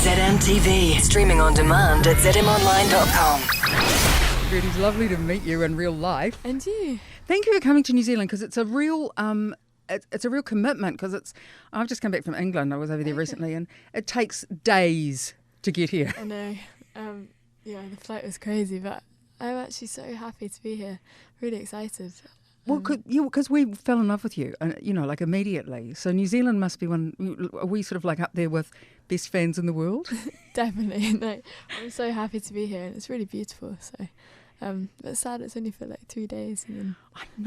ZMTV. Streaming on demand at zmonline.com. Birdy, it's lovely to meet you in real life. And you. Thank you for coming to New Zealand, because it's a real it's a real commitment, because I've just come back from England. I was over there recently, and it takes days to get here. I know. Yeah, the flight was crazy, but I'm actually so happy to be here. Really excited. Well, because we fell in love with you, like immediately. So New Zealand must be are we sort of like up there with best fans in the world? Definitely. No, I'm so happy to be here, and it's really beautiful. So, but sad it's only for like 2 days, and then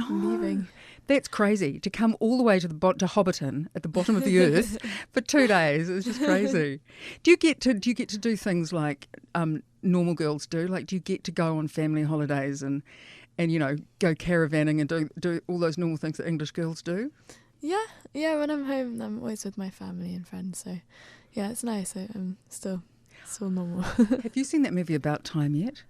I'm leaving. That's crazy, to come all the way to Hobbiton at the bottom of the earth for 2 days. It's just crazy. Do you get to do things like normal girls do? Like, do you get to go on family holidays and go caravanning and do all those normal things that English girls do? Yeah. When I'm home, I'm always with my family and friends. So, yeah, it's nice. I'm still normal. Have you seen that movie About Time yet?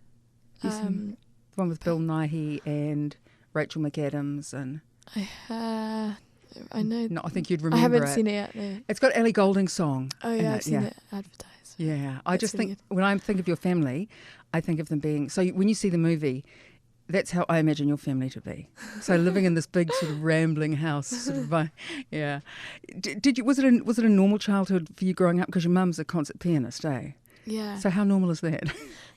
The one with Bill Nighy and Rachel McAdams and. I know. No, I think you'd remember it. I haven't seen it yet. No. It's got Ellie Goulding's song. Oh yeah, I've seen it advertised. Yeah, I just think when I think of your family, I think of them being. So when you see the movie, that's how I imagine your family to be. So living in this big sort of rambling house, sort of, yeah. Did you? Was it a normal childhood for you growing up? Because your mum's a concert pianist, eh? Yeah. So how normal is that?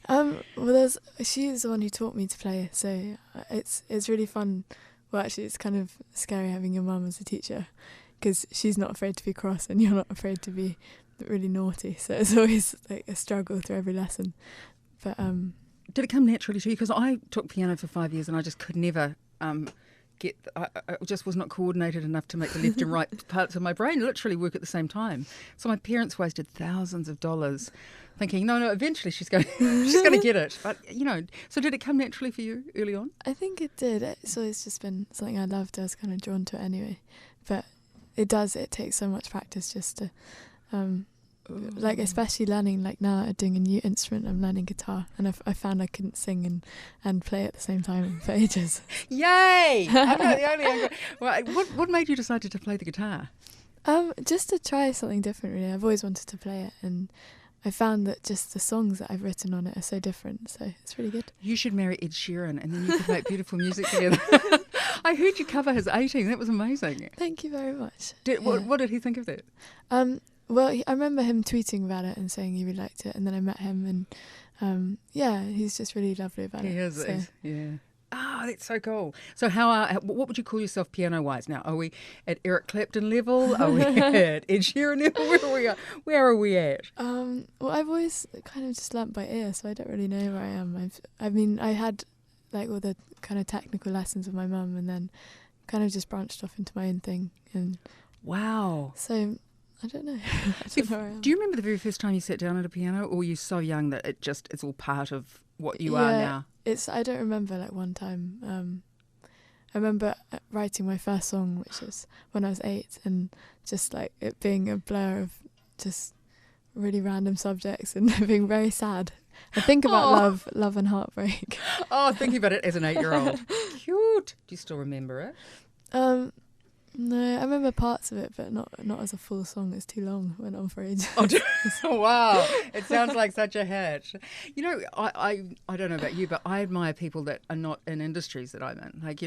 Well, she's the one who taught me to play, so it's really fun. Well, actually, it's kind of scary having your mum as a teacher, because she's not afraid to be cross and you're not afraid to be really naughty. So it's always like a struggle through every lesson. But did it come naturally to you? Because I took piano for 5 years and I just could never I just was not coordinated enough to make the left and right parts of my brain literally work at the same time. So my parents wasted thousands of dollars thinking, no, eventually she's going to get it. But, so did it come naturally for you early on? I think it did. So it's just been something I loved. I was kind of drawn to it anyway. But it takes so much practice just to, especially learning, like now doing a new instrument, I'm learning guitar. And I found I couldn't sing and play at the same time for ages. Yay! I'm not the only. Well, what made you decide to play the guitar? Just to try something different, really. I've always wanted to play it, and I found that just the songs that I've written on it are so different, so it's really good. You should marry Ed Sheeran, and then you could make beautiful music together. I heard you cover his 18. That was amazing. Thank you very much. What did he think of that? Well, I remember him tweeting about it and saying he really liked it, and then I met him, and he's just really lovely about it. He is, so. Yeah. Oh, that's so cool. So what would you call yourself piano-wise now? Are we at Eric Clapton level? Are we at Ed Sheeran level? Where are we at? Well, I've always kind of just learnt by ear, so I don't really know where I am. I had like all the kind of technical lessons with my mum, and then kind of just branched off into my own thing. And wow. So I don't know. I don't know where I am. Do you remember the very first time you sat down at a piano, or were you so young that it's all part of what you are now? I don't remember like one time. I remember writing my first song, which was when I was 8, and just like it being a blur of just really random subjects and being very sad. I think about love and heartbreak. Oh, thinking about it as an 8-year-old. Cute. Do you still remember it? No, I remember parts of it, but not as a full song. It's too long. It went on for ages. Oh, wow. It sounds like such a hitch. I don't know about you, but I admire people that are not in industries that I'm in. Like,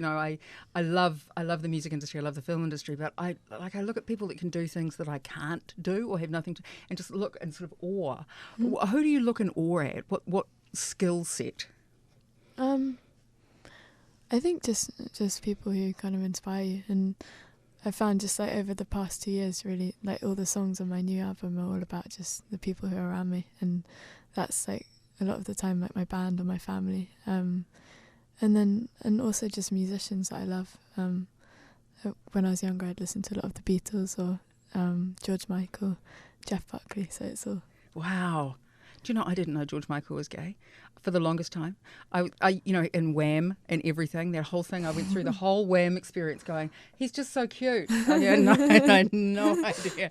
I love the music industry. I love the film industry, but I look at people that can do things that I can't do or have nothing to, and just look in sort of awe. Mm. Who do you look in awe at? What skill set? I think just people who kind of inspire you, and I found just like over the past 2 years, really, like all the songs on my new album are all about just the people who are around me, and that's like a lot of the time like my band or my family, and also just musicians that I love. When I was younger, I'd listen to a lot of the Beatles or George Michael, Jeff Buckley, so it's all. Wow. Do you know, I didn't know George Michael was gay for the longest time. I in Wham and everything, that whole thing, I went through the whole Wham experience going, he's just so cute. I had no idea.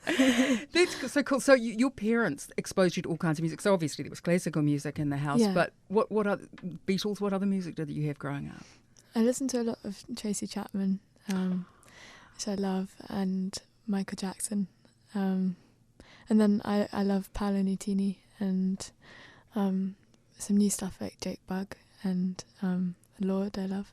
That's so cool. So your parents exposed you to all kinds of music. So obviously there was classical music in the house, but what other Beatles, what other music did you have growing up? I listened to a lot of Tracy Chapman, which I love, and Michael Jackson. And And then I love Paolo Nutini and some new stuff like Jake Bugg and Lord I love.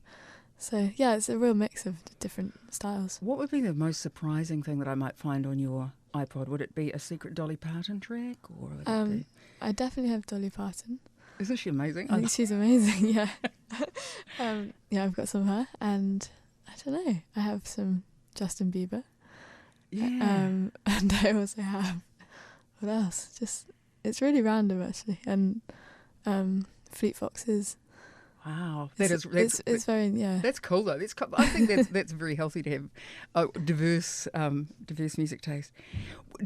So yeah, it's a real mix of different styles. What would be the most surprising thing that I might find on your iPod? Would it be a secret Dolly Parton track, or would it be... I definitely have Dolly Parton. Isn't she amazing? I think she's amazing, yeah. Yeah, I've got some of her, and I don't know, I have some Justin Bieber. Yeah. And I also have, what else? Just, it's really random actually. And Fleet Foxes. Wow, It's very, yeah. That's cool though. I think that's very healthy to have diverse music taste.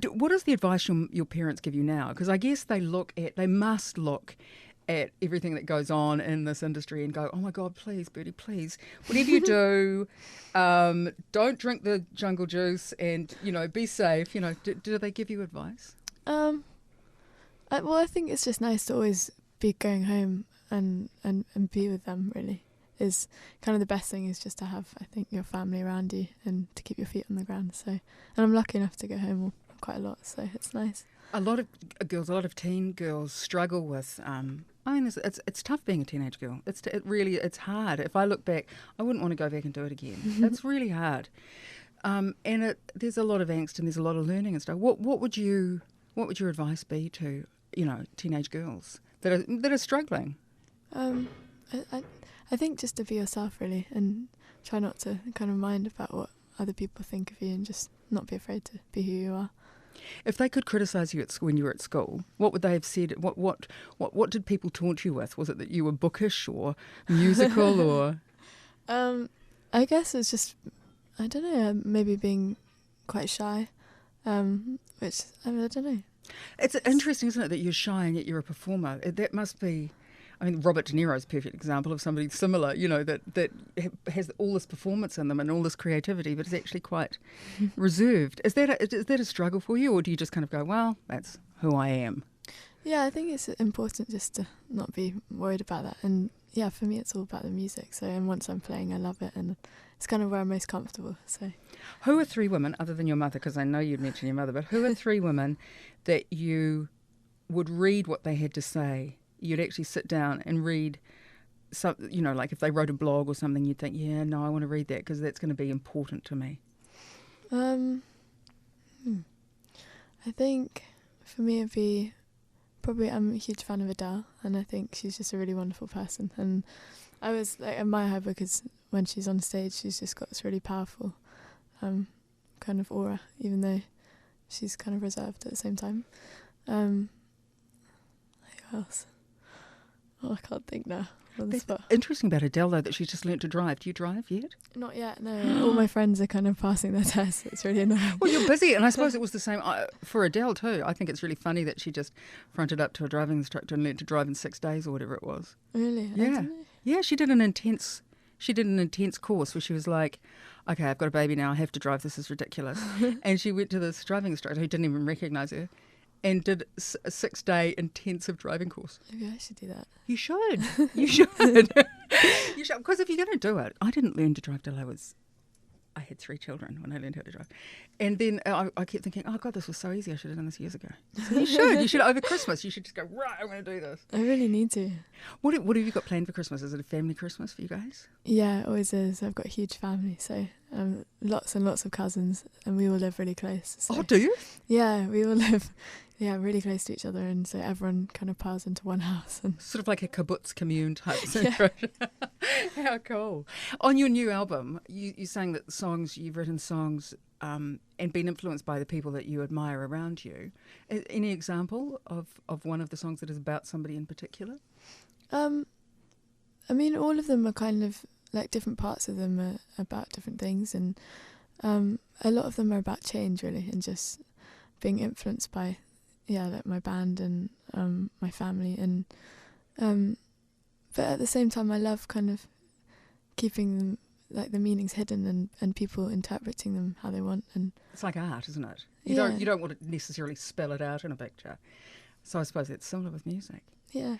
What is the advice your parents give you now? Because I guess they must look at everything that goes on in this industry and go, oh my God, please, Birdy, please, whatever you do, don't drink the jungle juice and, be safe. Do they give you advice? I think it's just nice to always be going home and be with them, really. Is kind of the best thing is just to have, I think, your family around you and to keep your feet on the ground. So, and I'm lucky enough to go home quite a lot, so it's nice. A lot of teen girls struggle with. It's tough being a teenage girl. It's hard. If I look back, I wouldn't want to go back and do it again. It's really hard, and there's a lot of angst and there's a lot of learning and stuff. What would your advice be to teenage girls that are struggling? I think just to be yourself, really, and try not to kind of mind about what other people think of you, and just not be afraid to be who you are. If they could criticise you when you were at school, what would they have said? What did people taunt you with? Was it that you were bookish or musical or? I guess it's just, I don't know, maybe being quite shy, which I don't know. It's interesting, isn't it, that you're shy and yet you're a performer? That must be. I mean, Robert De Niro's a perfect example of somebody similar, that has all this performance in them and all this creativity, but is actually quite reserved. Is that a struggle for you, or do you just kind of go, well, that's who I am? Yeah, I think it's important just to not be worried about that. And yeah, for me, it's all about the music. So, and once I'm playing, I love it, and it's kind of where I'm most comfortable. So, who are 3 women, other than your mother, because I know you'd mention your mother, but who are 3 women that you would read what they had to say? You'd actually sit down and read some, like if they wrote a blog or something, you'd think, yeah, no, I want to read that because that's going to be important to me. I think for me it'd be probably, I'm a huge fan of Adele, and I think she's just a really wonderful person. And I was admire her because when she's on stage, she's just got this really powerful kind of aura, even though she's kind of reserved at the same time. Who else? Oh, I can't think now. That's interesting about Adele, though, that she's just learnt to drive. Do you drive yet? Not yet, no. All my friends are kind of passing their tests. It's really annoying. Well, you're busy, and I suppose it was the same for Adele, too. I think it's really funny that she just fronted up to a driving instructor and learnt to drive in 6 days or whatever it was. Really? Yeah. Yeah, she did an intense course where she was like, okay, I've got a baby now, I have to drive, this is ridiculous. And she went to this driving instructor who didn't even recognise her, and did a 6-day intensive driving course. Maybe I should do that. You should. You should. You should. Because if you're going to do it, I didn't learn to drive till I had 3 children when I learned how to drive. And then I kept thinking, oh, God, this was so easy. I should have done this years ago. So you should. You should, over Christmas, you should just go, right, I'm going to do this. I really need to. What have you got planned for Christmas? Is it a family Christmas for you guys? Yeah, it always is. I've got a huge family, so lots and lots of cousins, and we all live really close. So. Oh, do you? Yeah, we all live really close to each other, and so everyone kind of piles into one house. And sort of like a kibbutz commune type situation. How cool. On your new album, you sang that you've written songs and been influenced by the people that you admire around you. Any example of one of the songs that is about somebody in particular? I mean, all of them are kind of, like, different parts of them are about different things, and a lot of them are about change, really, and just being influenced by like my band and my family, and but at the same time I love kind of keeping them, like, the meanings hidden and people interpreting them how they want. And it's like art, isn't it? You don't want to necessarily spell it out in a picture. So I suppose it's similar with music. Yeah.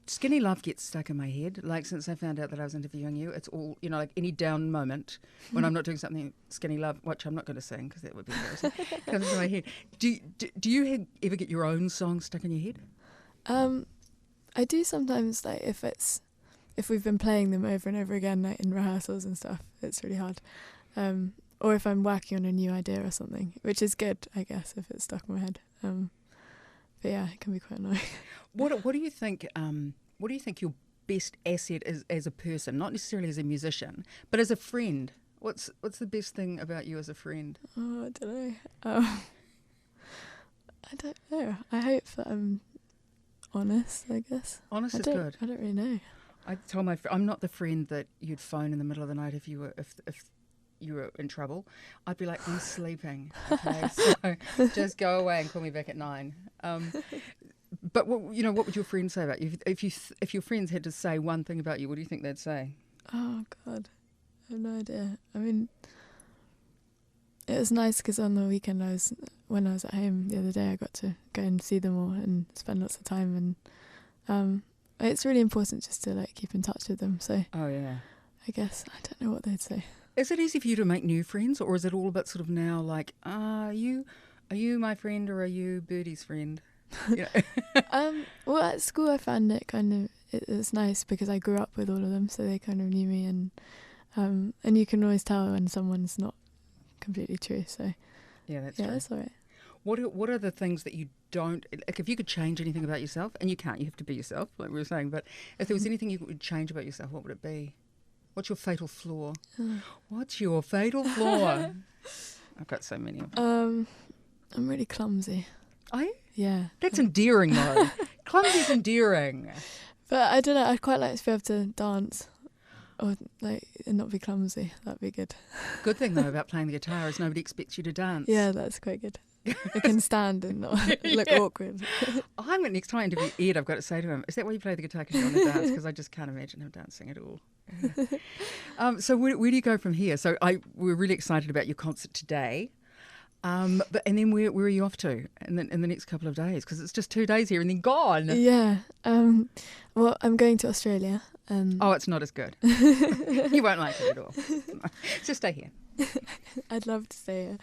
Skinny Love gets stuck in my head. Like, since I found out that I was interviewing you, it's all, like any down moment when I'm not doing something, Skinny Love, which I'm not going to sing because that would be embarrassing, comes into my head. Do you ever get your own song stuck in your head? I do sometimes, like, if we've been playing them over and over again, like in rehearsals and stuff, it's really hard. Or if I'm working on a new idea or something, which is good, I guess, if it's stuck in my head. But yeah, it can be quite annoying. What do you think? What do you think your best asset is as a person, not necessarily as a musician, but as a friend? What's the best thing about you as a friend? Oh, I don't know. I don't know. I hope that I'm honest, I guess. Honest is good. I don't really know. I told my I'm not the friend that you'd phone in the middle of the night if you were in trouble. I'd be like, I'm sleeping. Okay, so just go away and call me back at 9. But what would your friends say about you? If your friends had to say one thing about you, what do you think they'd say? Oh God, I have no idea. I mean, it was nice because on the weekend when I was at home the other day, I got to go and see them all and spend lots of time, and it's really important just to like keep in touch with them. So oh yeah, I guess I don't know what they'd say. Is it easy for you to make new friends, or is it all about sort of now like, are you my friend or are you Birdy's friend? You know? Well, at school I found it it was nice because I grew up with all of them, so they kind of knew me, and you can always tell when someone's not completely true. So yeah, that's true. That's all right. What are the things that you don't like? If you could change anything about yourself, and you can't, you have to be yourself, like we were saying. But if there was anything you would change about yourself, what would it be? What's your fatal flaw? What's your fatal flaw? I've got so many of them. I'm really clumsy. Are you? Yeah. That's endearing, though. Clumsy's endearing. But I don't know. I'd quite like to be able to dance, or like and not be clumsy. That'd be good. Good thing though about playing the guitar is nobody expects you to dance. Yeah, that's quite good. I can stand and not look awkward. Next time I interview Ed, I've got to say to him, is that why you play the guitar, because you want to dance? Because I just can't imagine him dancing at all. Yeah. So where do you go from here? So we're really excited about your concert today. And then where are you off to in the next couple of days? Because it's just 2 days here and then gone. Yeah. Well, I'm going to Australia. Oh, it's not as good. You won't like it at all. Just stay here. I'd love to stay here.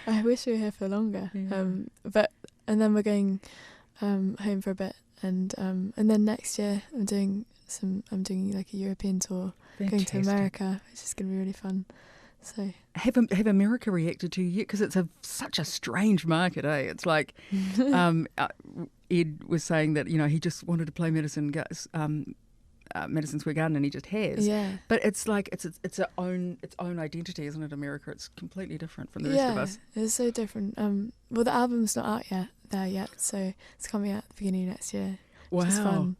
I wish we were here for longer. Yeah. And then we're going home for a bit, and then next year I'm doing like a European tour, Fantastic. going to America, which is going to be really fun. So have America reacted to you yet? Because it's such a strange market, eh? It's like Ed was saying that he just wanted to play Madison Square Garden, and he just has. Yeah. But it's like it's its own identity, isn't it? America. It's completely different from the rest of us. Yeah, it's so different. Well, the album's not out yet, so it's coming out at the beginning of next year. Wow. Which is fun.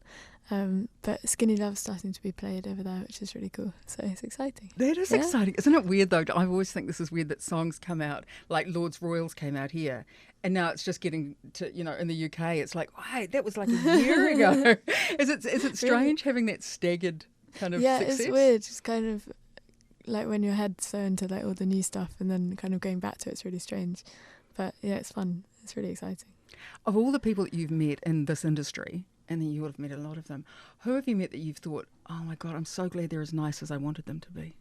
But Skinny Love's starting to be played over there, which is really cool. So it's exciting. That is exciting. Isn't it weird, though? I always think this is weird that songs come out, like Lord's Royals came out here, and now it's just getting to, in the UK, it's like, wait, that was like a year ago. Is it strange having that staggered kind of success? It's weird. It's kind of like when your head's so into like all the new stuff and then kind of going back to it's really strange. But yeah, it's fun. It's really exciting. Of all the people that you've met in this industry, and then you would have met a lot of them, who have you met that you've thought, oh my God, I'm so glad they're as nice as I wanted them to be?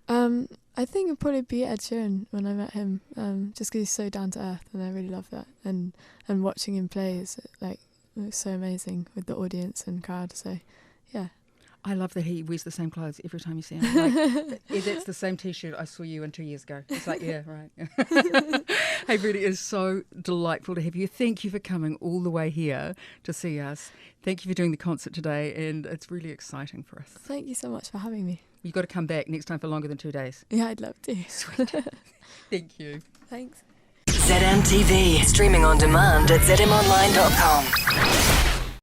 I think it'd probably be Ed Sheeran when I met him, just because he's so down to earth, and I really love that. And watching him play is like so amazing with the audience and crowd. So, yeah. I love that he wears the same clothes every time you see him. Like, that's the same T-shirt I saw you in 2 years ago. It's like, yeah, right. Hey, Birdy, it is so delightful to have you. Thank you for coming all the way here to see us. Thank you for doing the concert today, and it's really exciting for us. Thank you so much for having me. You've got to come back next time for longer than 2 days. Yeah, I'd love to. Sweet. Thank you. Thanks. ZMTV. Streaming on demand at zmonline.com.